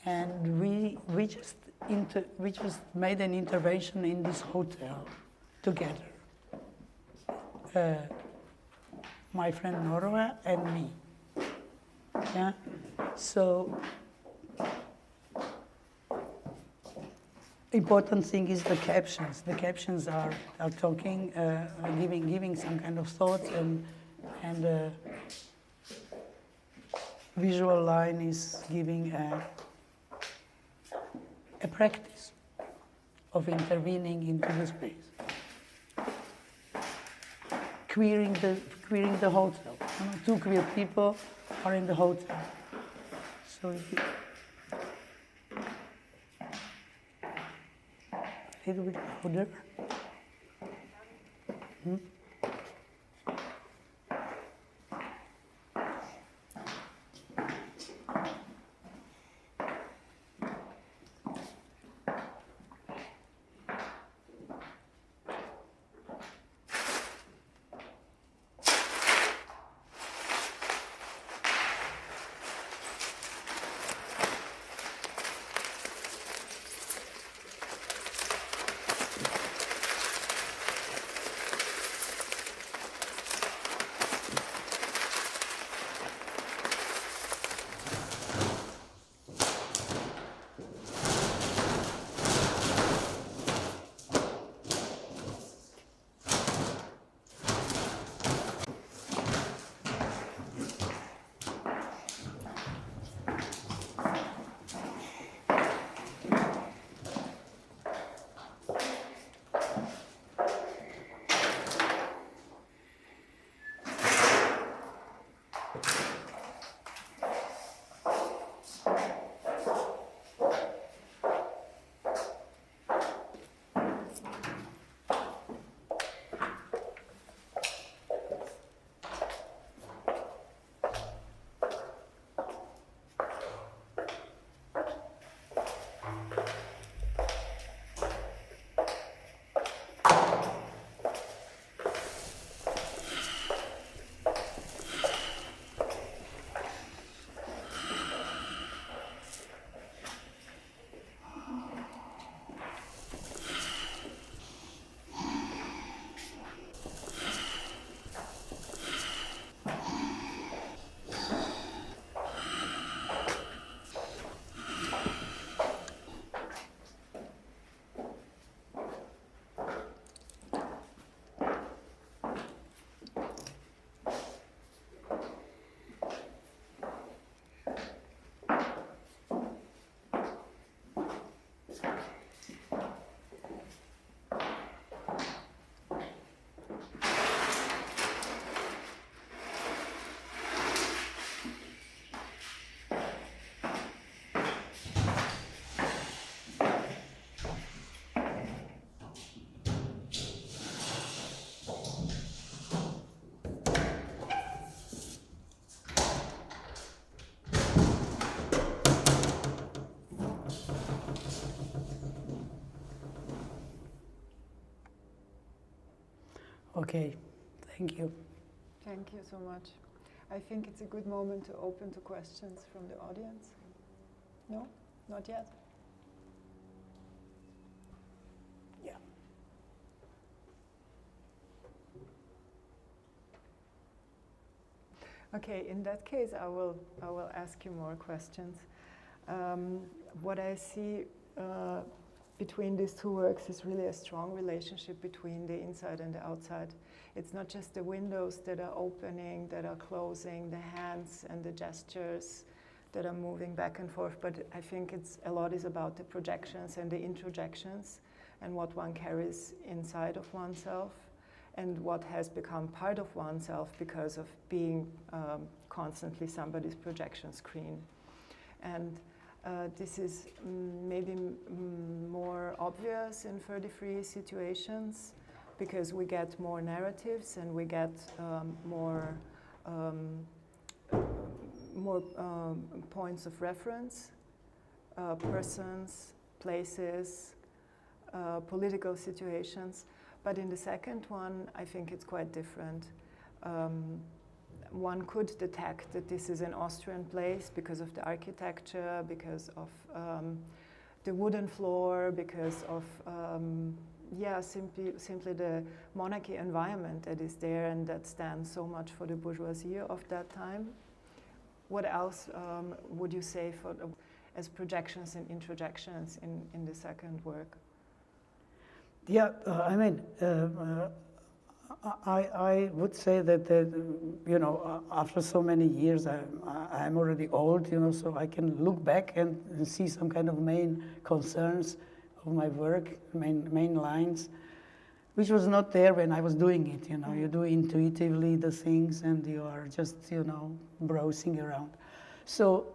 and we just made an intervention in this hotel together. My friend Norma and me. Yeah, so important thing is the captions. The captions are talking, giving some kind of thoughts, and visual line is giving a practice of intervening into the space. Queering the hotel. Two queer people are in the hotel. So if you a little bit louder. Okay, thank you. Thank you so much. I think it's a good moment to open to questions from the audience. No? Not yet? Yeah. Okay, in that case, I will ask you more questions. What I see between these two works is really a strong relationship between the inside and the outside. It's not just the windows that are opening, that are closing, the hands and the gestures that are moving back and forth, but I think a lot is about the projections and the introjections and what one carries inside of oneself and what has become part of oneself because of being constantly somebody's projection screen. And this is maybe more obvious in 33 situations because we get more narratives and we get more points of reference, persons, places, political situations. But in the second one, I think it's quite different. one could detect that this is an Austrian place because of the architecture, because of the wooden floor, because of simply the monarchy environment that is there and that stands so much for the bourgeoisie of that time. What else would you say as projections and introjections in the second work? Yeah, I mean, I would say that, you know, after so many years, I'm already old, you know, so I can look back and see some kind of main concerns of my work, main lines, which was not there when I was doing it, you know. You do intuitively the things and you are just, you know, browsing around. So,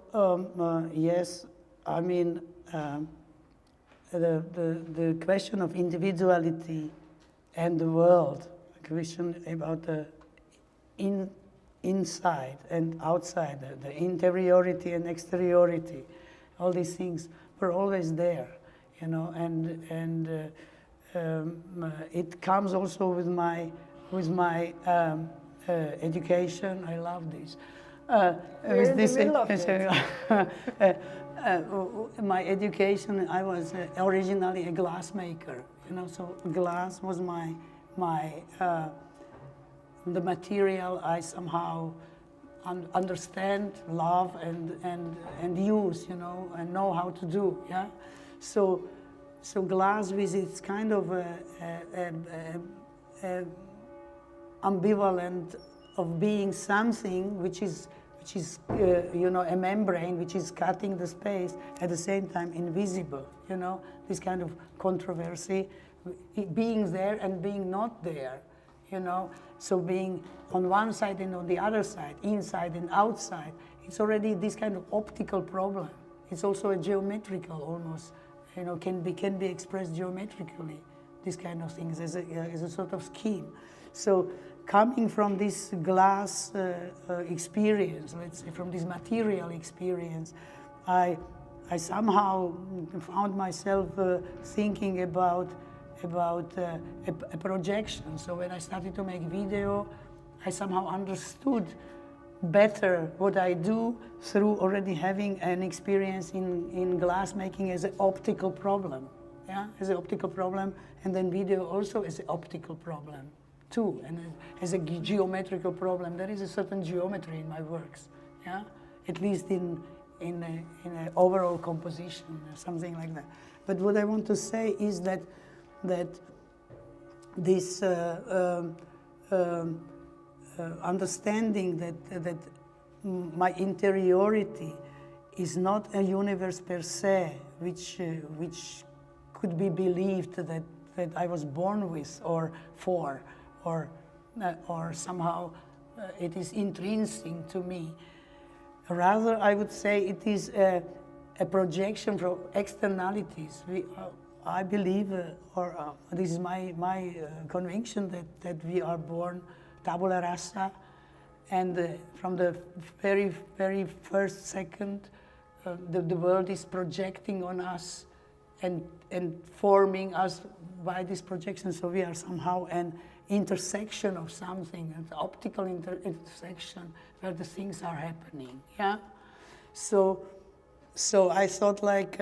yes, I mean, the question of individuality and the world, a question about the inside and outside, the interiority and exteriority, all these things were always there, you know, and it comes also with my education. I love this. With this my education, I was originally a glass maker, you know, so glass was the material I somehow understand, love, and use, you know, and know how to do, yeah. So glass with its kind of ambivalent of being something which is you know, a membrane which is cutting the space, at the same time invisible, you know, this kind of controversy, being there and being not there, you know, so being on one side and on the other side, inside and outside, it's already this kind of optical problem. It's also a geometrical almost, you know, can be expressed geometrically, these kind of things as a sort of scheme. So coming from this glass experience, let's say, from this material experience, I somehow found myself thinking about a projection. So when I started to make video, I somehow understood better what I do through already having an experience in glass making as an optical problem, yeah, as an optical problem, and then video also as an optical problem too, and as a geometrical problem. There is a certain geometry in my works, yeah, at least in an overall composition or something like that. But what I want to say is that this understanding that my interiority is not a universe per se, which could be believed that I was born with or for, or somehow it is intrinsic to me. Rather, I would say it is a projection from externalities. I believe, this is my conviction, that we are born tabula rasa, and from the very, very first second, the world is projecting on us and forming us by this projection. So we are somehow an intersection of something, an optical intersection where the things are happening. Yeah. So I thought, like,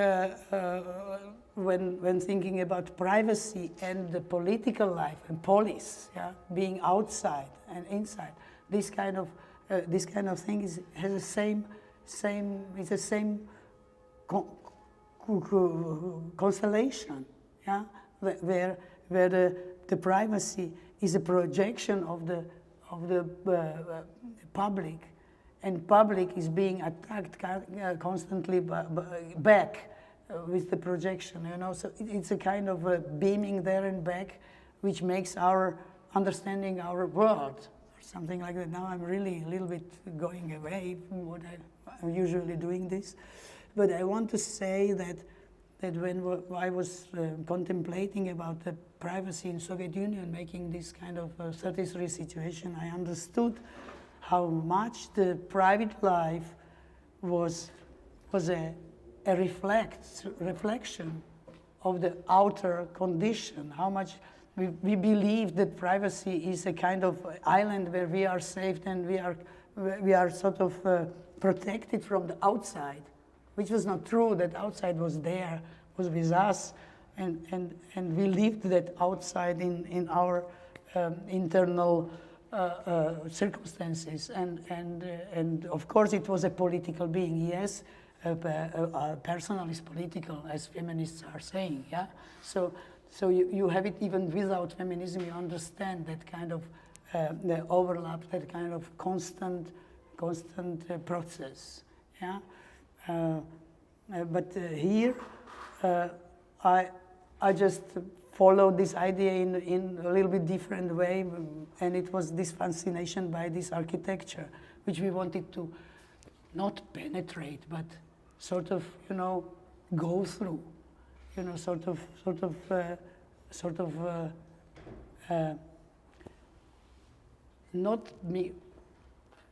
when thinking about privacy and the political life and polis, yeah, being outside and inside, this kind of thing has the same constellation, yeah, where the privacy is a projection of the public, and public is being attacked constantly back with the projection, you know. So it's a kind of beaming there and back, which makes our understanding our world, or something like that. Now I'm really a little bit going away from what I'm usually doing this, but I want to say that when I was contemplating about the privacy in Soviet Union, making this kind of 33 situation, I understood how much the private life was a reflection of the outer condition, how much we believe that privacy is a kind of island where we are safe and we are we are sort of protected from the outside, which was not true. That outside was there, was with us, and we lived that outside in our internal circumstances, and of course it was a political being. Yes, personal is political, as feminists are saying. Yeah, so you have it even without feminism. You understand that kind of the overlap, that kind of constant process. Yeah, but here I just followed this idea in a little bit different way, and it was this fascination by this architecture, which we wanted to not penetrate, but sort of, go through, sort of not be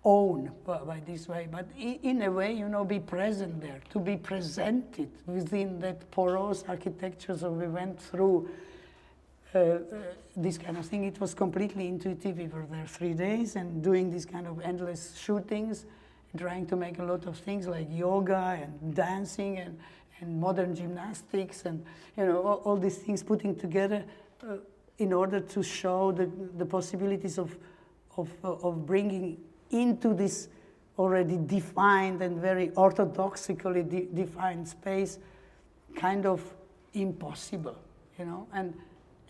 own by this way, but in a way, be present there, to be presented within that porous architecture. So we went through this kind of thing. It was completely intuitive. We were there 3 days and doing these kind of endless shootings, trying to make a lot of things like yoga and dancing and modern gymnastics and all these things putting together in order to show the possibilities of bringing into this already defined and very orthodoxically defined space kind of impossible,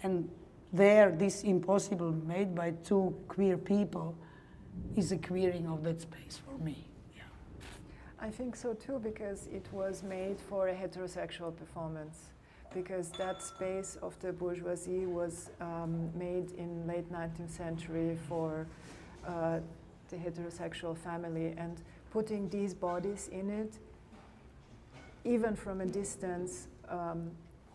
and there this impossible made by two queer people is a queering of that space for me. Yeah. I think so too, because it was made for a heterosexual performance, because that space of the bourgeoisie was made in late 19th century for the heterosexual family, and putting these bodies in it, even from a distance,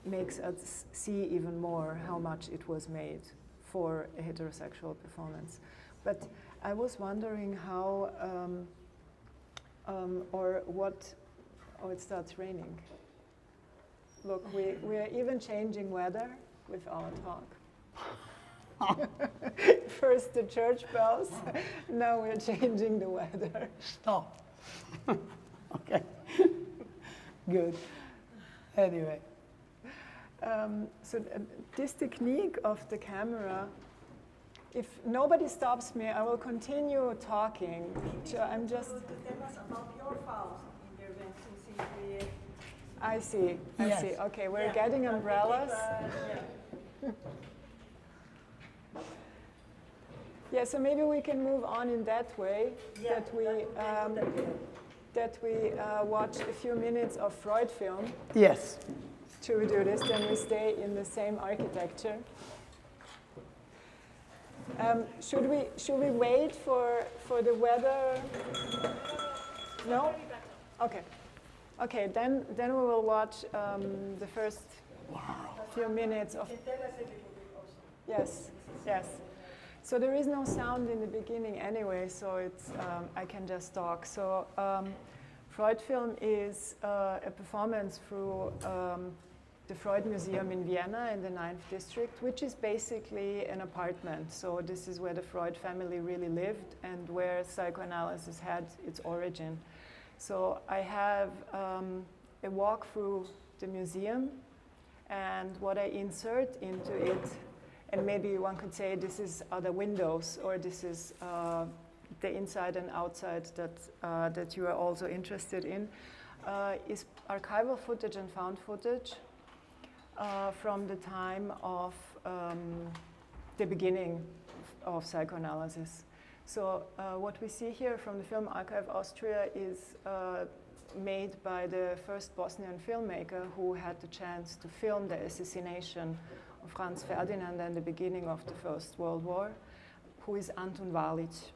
makes us see even more how much it was made for a heterosexual performance. But I was wondering how, or what, oh, it starts raining. Look, we are even changing weather with our talk. First the church bells, now we're changing the weather. Stop. Okay. Good. Anyway. So this technique of the camera, if nobody stops me, I will continue talking. I'm just... That was about your files intervention. I see, Yes. I see. Okay, we're getting umbrellas. Yeah, so maybe we can move on in that way, that we watch a few minutes of Freud film. Yes. Should we do this? Then we stay in the same architecture. Should we wait for the weather? No? Okay. Okay, then we will watch the first few minutes of... Yes, yes. So there is no sound in the beginning anyway, so it's I can just talk. So Freud film is a performance through the Freud Museum in Vienna in the 9th district, which is basically an apartment. So this is where the Freud family really lived and where psychoanalysis had its origin. So I have a walk through the museum, and what I insert into it, and maybe one could say this is other windows, or this is the inside and outside that you are also interested in, is archival footage and found footage from the time of the beginning of psychoanalysis. So what we see here from the Film Archive Austria is made by the first Bosnian filmmaker who had the chance to film the assassination of Franz Ferdinand and the beginning of the First World War, who is Antun Valic.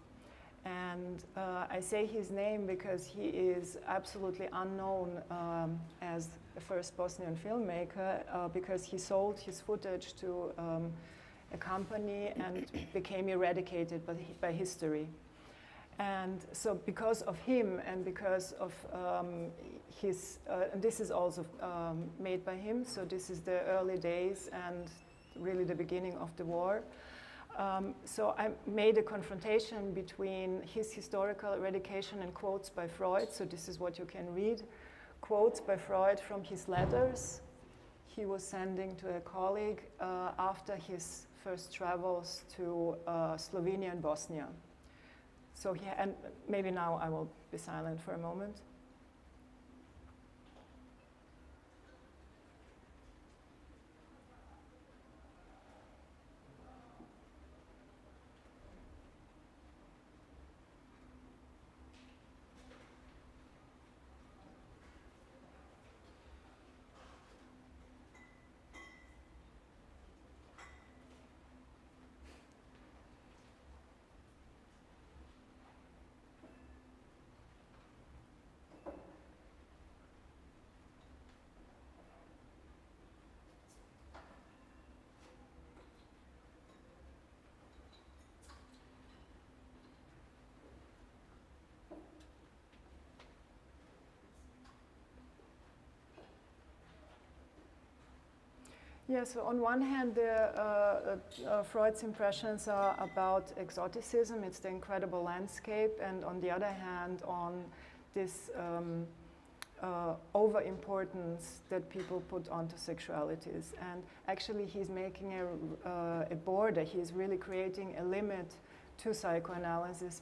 And I say his name because he is absolutely unknown as the first Bosnian filmmaker because he sold his footage to a company and became eradicated by history. And so because of him and because of his, and this is also made by him, so this is the early days and really the beginning of the war. So I made a confrontation between his historical eradication and quotes by Freud. So this is what you can read. Quotes by Freud from his letters he was sending to a colleague after his first travels to Slovenia and Bosnia. So and maybe now I will be silent for a moment. Yeah, so on one hand, Freud's impressions are about exoticism, it's the incredible landscape, and on the other hand, on this over-importance that people put onto sexualities. And actually, he's making a border, he's really creating a limit to psychoanalysis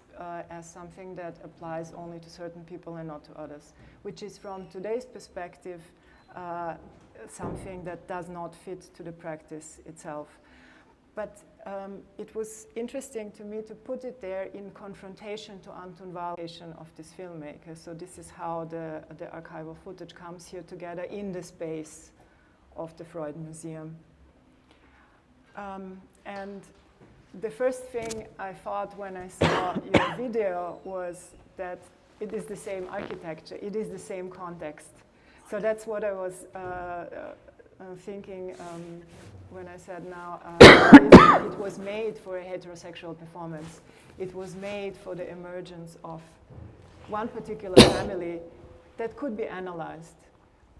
as something that applies only to certain people and not to others, which is from today's perspective, something that does not fit to the practice itself. But it was interesting to me to put it there in confrontation to Anton Wahl's of this filmmaker. So this is how the archival footage comes here together in the space of the Freud Museum. And the first thing I thought when I saw your video was that it is the same architecture, it is the same context. So that's what I was thinking when I said now, it was made for a heterosexual performance. It was made for the emergence of one particular family that could be analyzed,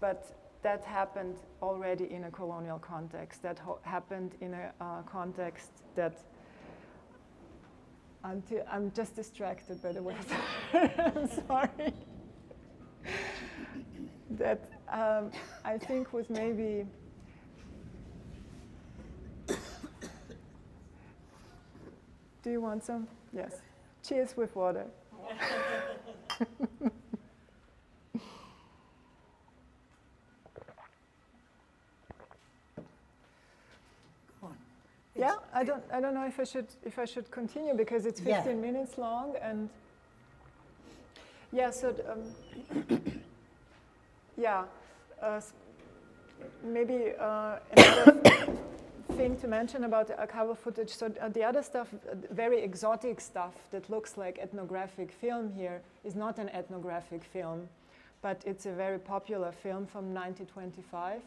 but that happened already in a colonial context, that happened in a context that, I'm just distracted by the way, I'm sorry. That I think was maybe do you want some? Yes. Cheers with water. Yeah, I don't know if I should continue because it's 15 minutes long and yeah. So yeah, maybe another thing to mention about the archival footage. So the other stuff, very exotic stuff that looks like ethnographic film here, is not an ethnographic film, but it's a very popular film from 1925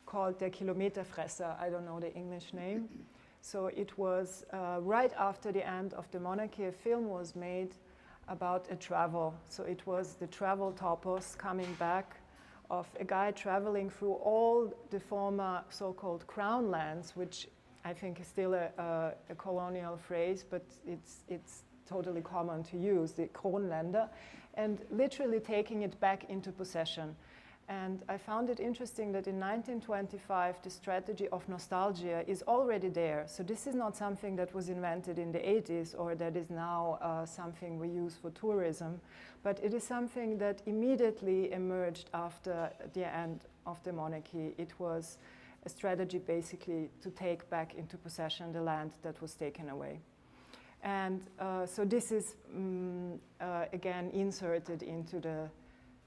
called Der Kilometerfresser. I don't know the English name. So it was right after the end of the monarchy, a film was made about a travel. So it was the travel topos coming back of a guy traveling through all the former so-called crown lands, which I think is still a colonial phrase, but it's totally common to use, the Kronländer, and literally taking it back into possession. And I found it interesting that in 1925, the strategy of nostalgia is already there. So this is not something that was invented in the 80s or that is now something we use for tourism, but it is something that immediately emerged after the end of the monarchy. It was a strategy basically to take back into possession the land that was taken away. And so this is, again, inserted into the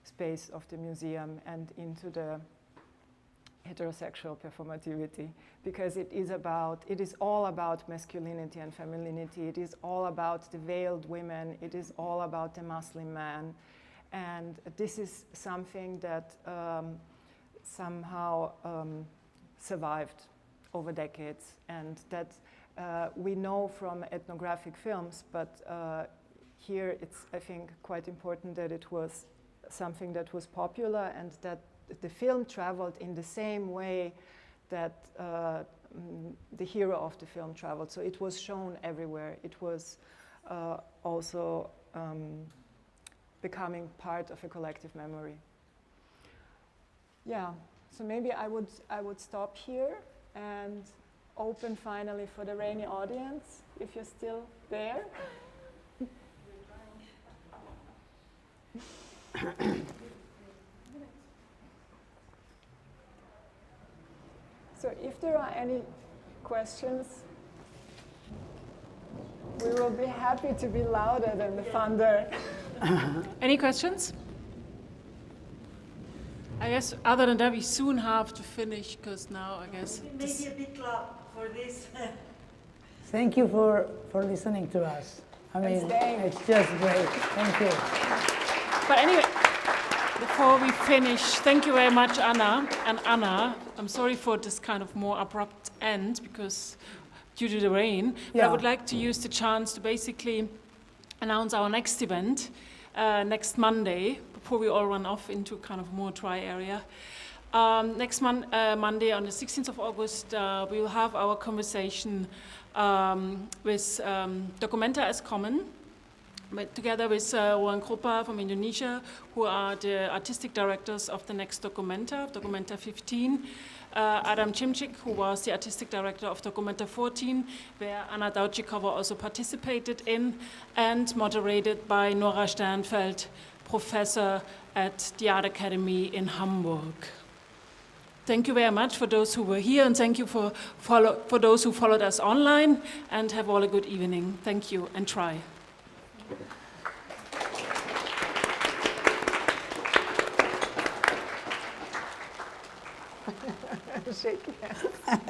space of the museum and into the heterosexual performativity, because it is all about masculinity and femininity. It is all about the veiled women. It is all about the Muslim man. And this is something that somehow survived over decades, and that we know from ethnographic films, but here it's, I think, quite important that it was something that was popular and that the film traveled in the same way that the hero of the film traveled. So it was shown everywhere. It was also becoming part of a collective memory. Yeah, so maybe I would stop here and open finally for the rainy audience, if you're still there. So if there are any questions, we will be happy to be louder than the thunder. Any questions? I guess other than that, we soon have to finish, because now I guess... Maybe a big clap for this. Thank you for listening to us. I mean, it's just great. Thank you. But anyway, before we finish, thank you very much, Anna. And Anna, I'm sorry for this kind of more abrupt end, because due to the rain, but I would like to use the chance to basically announce our next event next Monday, before we all run off into kind of more dry area. Next Monday, on the 16th of August, we will have our conversation with Documenta as Common, together with Juan Krupa from Indonesia, who are the artistic directors of the next Documenta 15, Adam Cimcik, who was the artistic director of Documenta 14, where Anna Daučíková also participated in, and moderated by Nora Sternfeld, professor at the Art Academy in Hamburg. Thank you very much for those who were here, and thank you for those who followed us online, and have all a good evening. Thank you, and try. Shake hands.